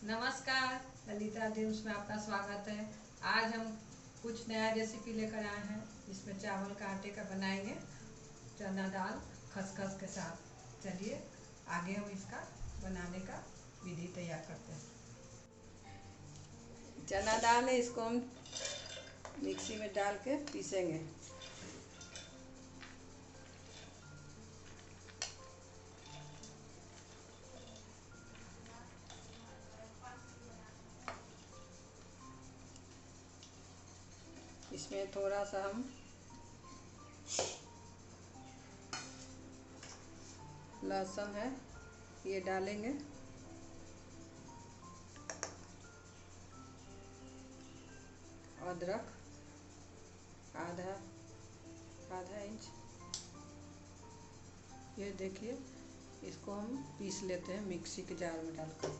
नमस्कार, ललिता ड्रीम्स में आपका स्वागत है। आज हम कुछ नया रेसिपी लेकर आए हैं। इसमें चावल का आटे का बनाएंगे चना दाल खसखस के साथ। चलिए आगे हम इसका बनाने का विधि तैयार करते हैं। चना दाल है, इसको हम मिक्सी में डाल के पीसेंगे। इसमें थोड़ा सा हम लहसुन है ये डालेंगे, अदरक आधा इंच। ये देखिए, इसको हम पीस लेते हैं मिक्सी के जार में डालकर।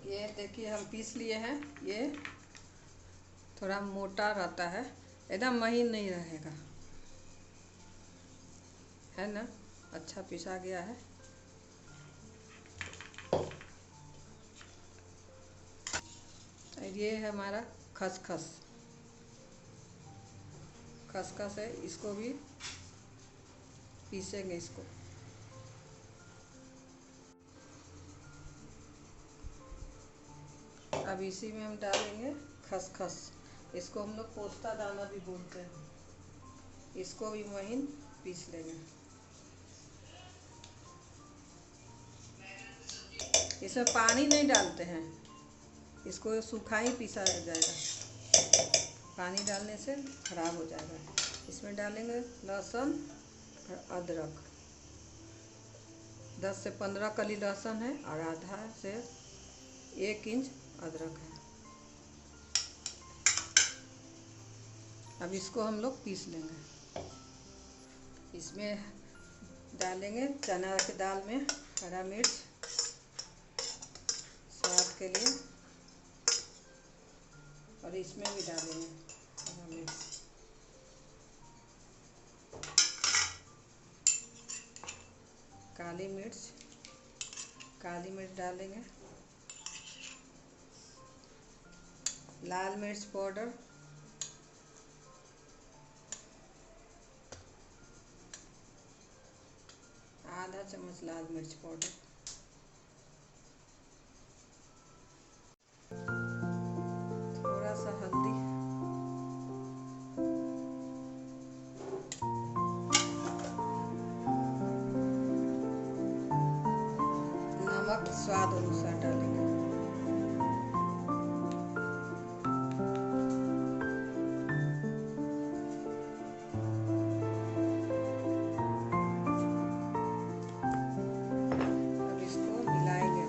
ये देखिए हम पीस लिए हैं। ये थोड़ा मोटा रहता है, एकदम महीन नहीं रहेगा, है ना। अच्छा पिसा गया है। ये है हमारा खसखस है, इसको भी पीसेंगे इसको। अब इसी में हम डालेंगे खसखस। इसको हम लोग पोस्ता दाना भी बोलते हैं। इसको भी महीन पीस लेंगे। इसमें पानी नहीं डालते हैं, इसको सूखा ही पीसा जाएगा। पानी डालने से खराब हो जाएगा। इसमें डालेंगे लहसुन और अदरक। 10 से 15 कली लहसुन है और आधा से 1 इंच अदरक है। अब इसको हम लोग पीस लेंगे। इसमें डालेंगे चना की दाल में हरा मिर्च स्वाद के लिए, और इसमें भी डालेंगे हरा मिर्च। काली मिर्च डालेंगे। लाल मिर्च पाउडर, आधा चम्मच लाल मिर्च पाउडर। थोड़ा सा हल्दी, नमक स्वाद अनुसार डालेंगे। अब इसको मिलाएंगे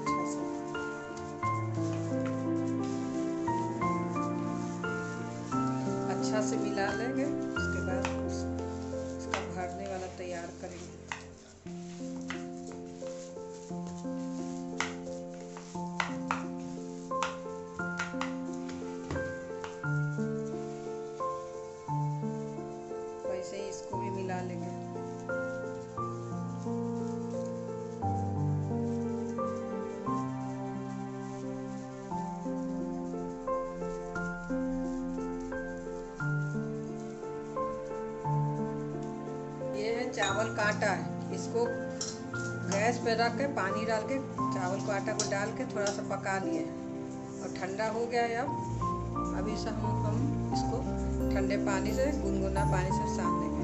अच्छा से मिला लेंगे। उसके बाद इसका भरने वाला तैयार करेंगे। वैसे ही इसको भी मिला लेंगे। ये है चावल का आटा है, इसको गैस पे रख के पानी डाल के चावल को आटा को डाल के थोड़ा सा पका लिए और ठंडा हो गया है। अब इसे हम इसको ठंडे पानी से, गुनगुना पानी से सान देंगे।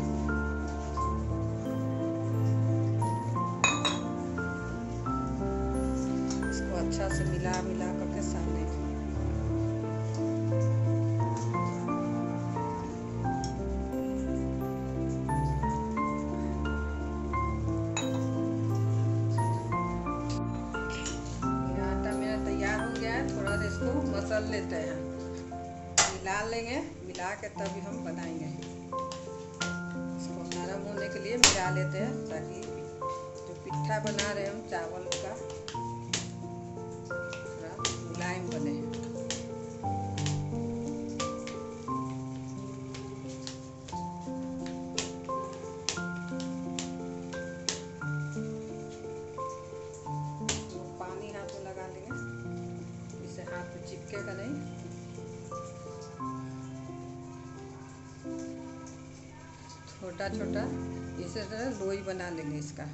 इसको अच्छा से मिला करके सान देंगे। थोड़ा सा इसको मसल लेते हैं, मिला लेंगे। मिला के तभी हम बनाएंगे। इसको नरम होने के लिए मिला लेते हैं, ताकि जो पिट्ठा बना रहे हैं हम चावल का थोड़ा मुलायम बने। चिपकेगा नहीं। छोटा छोटा इसी तरह लोई बना लेंगे इसका।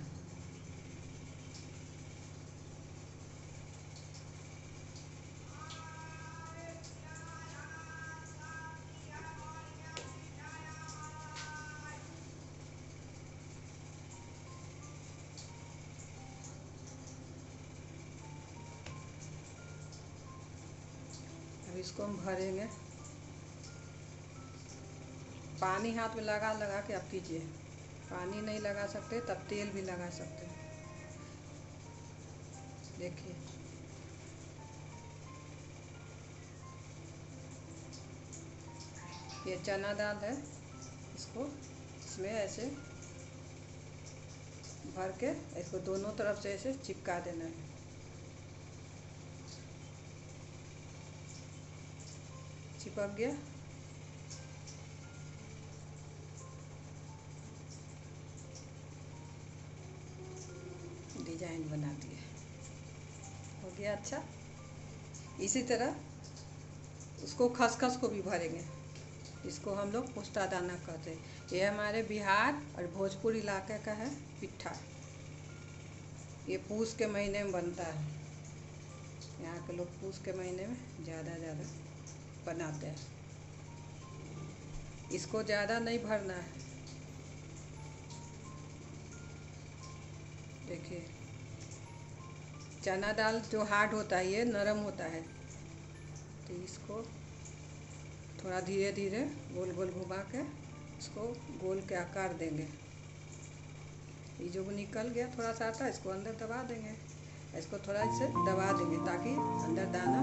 अब इसको हम भरेंगे। पानी हाथ में लगा लगा के आप कीजिए। पानी नहीं लगा सकते तब तेल भी लगा सकते हैं। देखिए ये चना दाल है, इसको इसमें ऐसे भर के इसको दोनों तरफ से ऐसे चिपका देना है। चिपक गया। डिजाइन बना दिए, हो गया अच्छा। इसी तरह उसको खसखस को भी भरेंगे। इसको हम लोग पुस्ता दाना कहते हैं। ये हमारे बिहार और भोजपुर इलाके का है पिट्ठा। ये पूस के महीने में बनता है। यहाँ के लोग पूस के महीने में ज़्यादा बनाते हैं। इसको ज़्यादा नहीं भरना है। देखिए चना दाल जो हार्ड होता है ये नरम होता है, तो इसको थोड़ा धीरे धीरे गोल गोल घुमा के इसको गोल के आकार देंगे। ये जो निकल गया थोड़ा सा आटा, इसको अंदर दबा देंगे। इसको थोड़ा इसे दबा देंगे ताकि अंदर दाना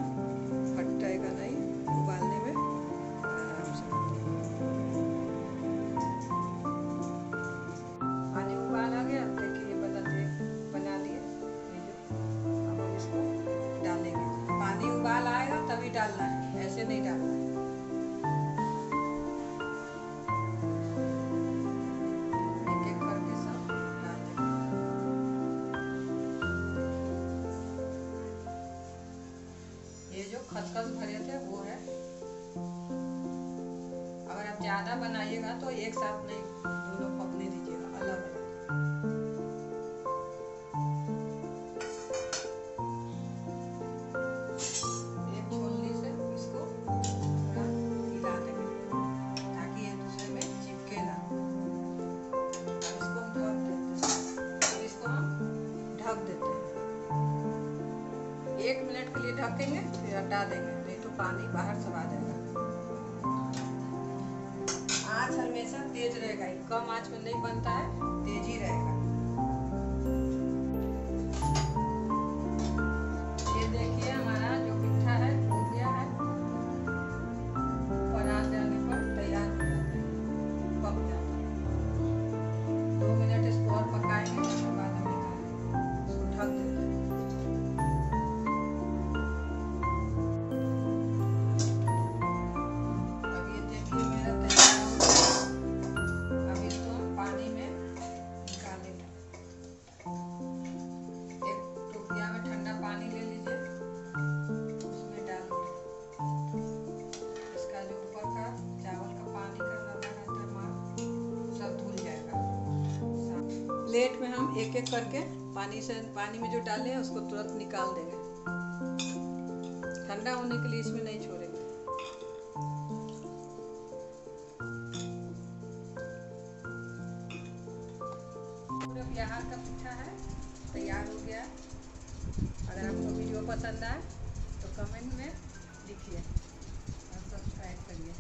फटेगा नहीं, उबालने में आराम से। पानी उबाल आ गया, देखिए ये बना लिए। अब हम इसको डालेंगे। पानी उबाल आएगा तभी डालना है, ऐसे नहीं डालना है। ये जो खसखस भरे थे वो है। अगर आप ज्यादा बनाइएगा तो एक साथ नहीं, दोनों पकने दीजिएगा अलग अलग। एक छोलनी से इसको थोड़ा हिला देंगे ताकि एक दूसरे में चिपके ना। इसको हम ढक देते हैं। 1 मिनट के लिए ढकेंगे, फिर हटा देंगे, नहीं तो पानी बाहर सब आ जाएगा। आँच हमेशा तेज रहेगा, कम आँच में नहीं बनता है, तेज ही रहेगा। ये देखिए हमारा जो पिट्ठा है हो गया है। ऊपर आ जाने पर तैयार हो जाता है, पक जाता है। 2 मिनट इसको और पकाएंगे, उसके बाद हम निकालेंगे। इसको ढक देते हैं। प्लेट में हम एक एक करके पानी में जो डाले हैं उसको तुरंत निकाल देंगे। ठंडा होने के लिए इसमें नहीं छोड़ेंगे। पूरा बिहार का पिट्ठा है, तैयार हो गया। अगर आपको वीडियो पसंद आए तो कमेंट में लिखिए और सब्सक्राइब करिए।